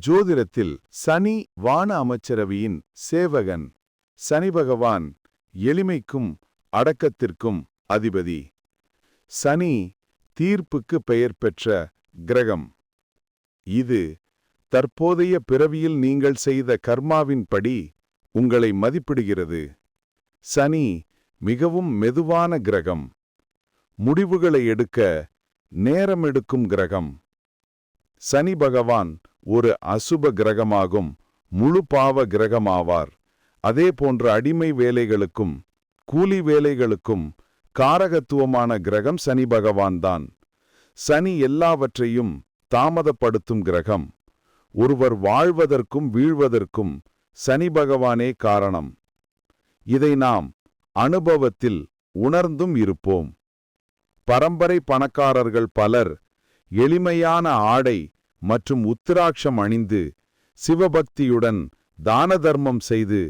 ஜோதிடத்தில் சனி வான அமைச்சரவையின் சேவகன். சனி பகவான் எளிமைக்கும் அடக்கத்திற்கும் அதிபதி. சனி தீர்ப்புக்கு பெயர் பெற்ற கிரகம். இது தற்போதைய பிறவியில் நீங்கள் செய்த கர்மாவின்படி உங்களை மதிப்பிடுகிறது. சனி மிகவும் மெதுவான கிரகம். முடிவுகளை எடுக்க நேரம் எடுக்கும் கிரகம். சனி பகவான் ஒரு அசுப கிரகமாகும் முழு பாவ கிரகமாவார். அதே போன்ற அடிமை வேலைகளுக்கும் கூலி வேலைகளுக்கும் காரகத்துவமான கிரகம் சனி பகவான்தான். சனி எல்லாவற்றையும் தாமதப்படுத்தும் கிரகம். ஒருவர் வாழ்வதற்கும் வீழ்வதற்கும் சனி பகவானே காரணம். இதை நாம் அனுபவத்தில் உணர்ந்தும் இருப்போம். பரம்பரை பணக்காரர்கள் பலர் எளிமையான ஆடை மற்றும் உத்திராட்சம் அணிந்து சிவபக்தியுடன் தான தர்மம் செய்து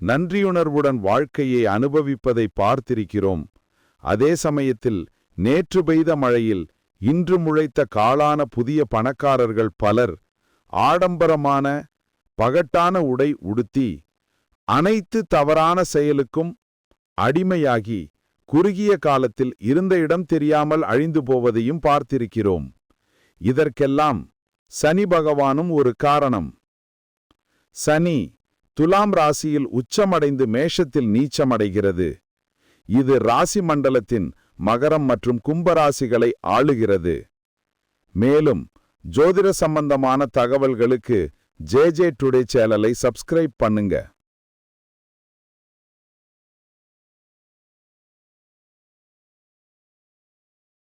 நன்றியுணர்வுடன் வாழ்க்கையை அனுபவிப்பதை பார்த்திருக்கிறோம். அதே சமயத்தில் நேற்று பெய்த மழையில் இன்று முளைத்த காளான புதிய பணக்காரர்கள் பலர் ஆடம்பரமான பகட்டான உடை உடுத்தி அனைத்து தவறான செயலுக்கும் அடிமையாகி குறுகிய காலத்தில் இருந்த இடம் தெரியாமல் அழிந்து போவதையும் பார்த்திருக்கிறோம். இதற்கெல்லாம் சனி பகவானும் ஒரு காரணம். சனி துலாம் ராசியில் உச்சமடைந்து மேஷத்தில் நீச்சமடைகிறது. இது ராசி மண்டலத்தின் மகரம் மற்றும் கும்பராசிகளை ஆளுகிறது. மேலும் ஜோதிட சம்பந்தமான தகவல்களுக்கு JJ டுடே சேனலை சப்ஸ்கிரைப் பண்ணுங்க.